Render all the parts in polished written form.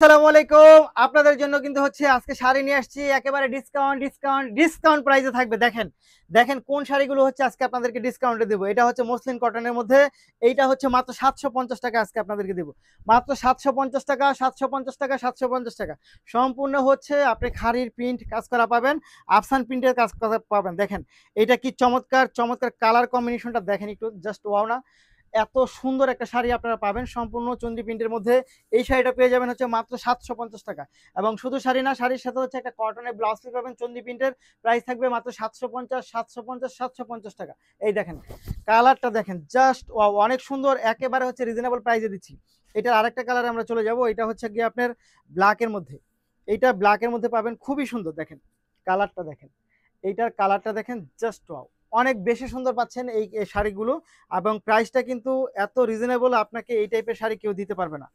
আসসালামু আলাইকুম। আপনাদের জন্য কিন্তু হচ্ছে আজকে শাড়ি নিয়ে আসছি একেবারে ডিসকাউন্ট প্রাইসে থাকবে। দেখেন দেখেন কোন শাড়িগুলো হচ্ছে আজকে আপনাদেরকে ডিসকাউন্টে দেবো। এটা হচ্ছে মসলিন কটনের মধ্যে। এইটা হচ্ছে মাত্র 750 টাকা আজকে আপনাদেরকে দেবো। মাত্র 750 টাকা, 750 টাকা, 750 টাকা। সম্পূর্ণ হচ্ছে আপনি খাড়ির প্রিন্ট কাজ করা পাবেন, আফসান প্রিন্টের কাজ করা পাবেন। দেখেন এটা কি চমৎকার চমৎকার কালার কম্বিনেশনটা দেখেন, একটু জাস্ট ওয়াও না। এত সুন্দর একটা শাড়ি আপনারা পাবেন সম্পূর্ণ চন্ডি প্রিন্টের মধ্যে। এই শাড়িটা পেয়ে যাবেন হচ্ছে মাত্র 750 টাকা। এবং শুধু শাড়ি না, শাড়ির সাথে হচ্ছে একটা কটনের ব্লাউজ পিস পাবেন চন্ডি প্রিন্টের। প্রাইস থাকবে মাত্র 750, 750, 750 টাকা। এই দেখেন কালারটা দেখেন, জাস্ট অনেক সুন্দর, একেবারে হচ্ছে রিজনেবল প্রাইসে দিচ্ছি। এটার আরেকটা কালারে আমরা চলে যাব। এটা হচ্ছে গিয়ে আপনার ব্ল্যাকের মধ্যে। এইটা ব্ল্যাকের মধ্যে পাবেন, খুবই সুন্দর। দেখেন কালারটা দেখেন, এইটার কালারটা দেখেন, জাস্ট ওয়াও। অনেক বেশি সুন্দর পাচ্ছেন এই এই শাড়িগুলো। এবং প্রাইসটা কিন্তু এত রিজনেবল, আপনাকে এই টাইপের শাড়ি কেউ দিতে পারবে না।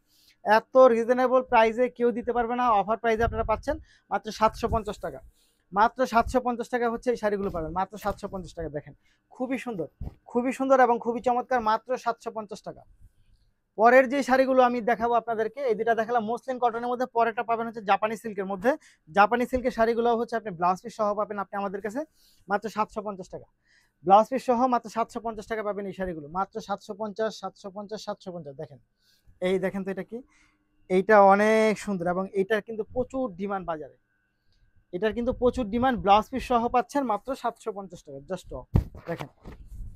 এত রিজনেবল প্রাইসে কেউ দিতে পারবে না। অফার প্রাইসে আপনারা পাচ্ছেন মাত্র 750 টাকা। মাত্র 750 টাকা হচ্ছে এই শাড়িগুলো পাবেন, মাত্র 750 টাকা। দেখেন খুবই সুন্দর, খুবই সুন্দর এবং খুবই চমৎকার, মাত্র 750 টাকা। পরের যে শাড়িগুলো আমি দেখাবো আপনাদেরকে, এই দুটা দেখালাম মসলিন কটনের মধ্যে, পরেরটা পাবেন হচ্ছে জাপানি সিল্কের মধ্যে। জাপানি সিল্কের শাড়িগুলো হচ্ছে আপনি ব্লাউজ পিস সহ পাবেন আপনি আমাদের কাছে মাত্র 750 টাকা। ব্লাউজ পিস সহ মাত্র 750 টাকা পাবেন এই শাড়িগুলো, মাত্র 750, 750, 750। দেখেন এই দেখেন তো এটা কি, এইটা অনেক সুন্দর এবং এটার কিন্তু প্রচুর ডিমান্ড বাজারে। এটার কিন্তু প্রচুর ডিমান্ড, ব্লাউজ পিস সহ পাচ্ছেন মাত্র 750 টাকা। জাস্ট দেখেন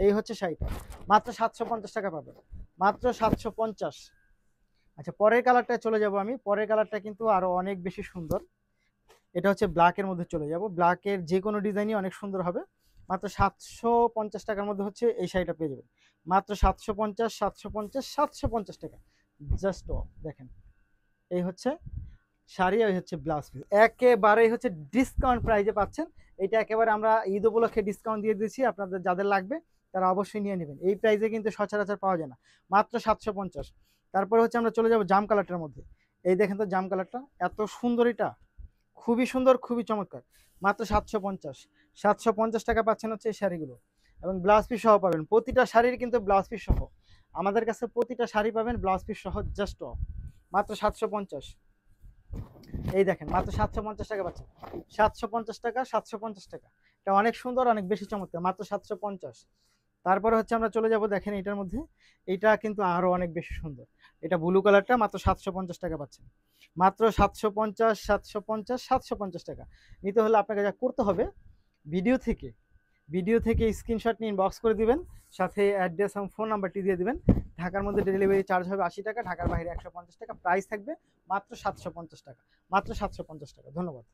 এই হচ্ছে শাড়িটা, মাত্র 750 টাকা পাবেন, মাত্র 750। আচ্ছা পরের কালারটা চলে যাব আমি। পরের কালারটা কিন্তু আরো অনেক বেশি সুন্দর। এটা হচ্ছে ব্ল্যাকের মধ্যে চলে যাব। ব্ল্যাকের যে কোনো ডিজাইনই অনেক সুন্দর হবে। মাত্র 750 টাকার মধ্যে হচ্ছে এই শাড়িটা পেয়ে যাবেন, মাত্র 750, 750, 750 টাকা। জাস্ট দেখেন এই হচ্ছে শাড়ি, এই হচ্ছে ব্লাউজ পিস, একেবারেই হচ্ছে ডিসকাউন্ট প্রাইসে পাচ্ছেন। এটা একেবারে আমরা ঈদ উপলক্ষে ডিসকাউন্ট দিয়ে দিচ্ছি। আপনাদের যাদের লাগবে তারা অবশ্যই নিয়ে নেবেন। এই প্রাইসে কিন্তু সচরাচর পাওয়া যায় না, মাত্র 750। তারপরে হচ্ছে আমরা চলে যাব জাম কালারটার মধ্যে। এই দেখেন তো জাম কালারটা এত সুন্দর, এটা খুবই সুন্দর, খুবই চমৎকার। মাত্র 750, 750 টাকা পাচ্ছেন হচ্ছে এই শাড়িগুলো। এবং ব্লাউজ পিস সহ পাবেন, প্রতিটা শাড়ির কিন্তু ব্লাউজ পিস সহ আমাদের কাছে, প্রতিটা শাড়ি পাবেন ব্লাউজ পিস সহ। জাস্ট মাত্র 750। এই দেখেন মাত্র 750 টাকা পাচ্ছেন, 750 টাকা, 750 টাকা। এটা অনেক সুন্দর, অনেক বেশি চমৎকার, মাত্র 750। তারপরে হচ্ছে আমরা চলে যাব, দেখেন এটার মধ্যে, এটা কিন্তু আরো অনেক বেশি সুন্দর। এটা ব্লু কালারটা মাত্র 750 টাকা পাচ্ছেন, মাত্র 750, 750, 750 টাকা। নিতে হলে আপনাকে যা করতে হবে, ভিডিও থেকে স্ক্রিনশট নিয়ে ইনবক্স করে দিবেন, সাথে অ্যাড্রেস এবং ফোন নাম্বারটি দিয়ে দিবেন। ঢাকার মধ্যে ডেলিভারি চার্জ হবে 80 টাকা, ঢাকার বাইরে 150 টাকা। প্রাইস থাকবে মাত্র 750 টাকা, মাত্র 750 টাকা। ধন্যবাদ।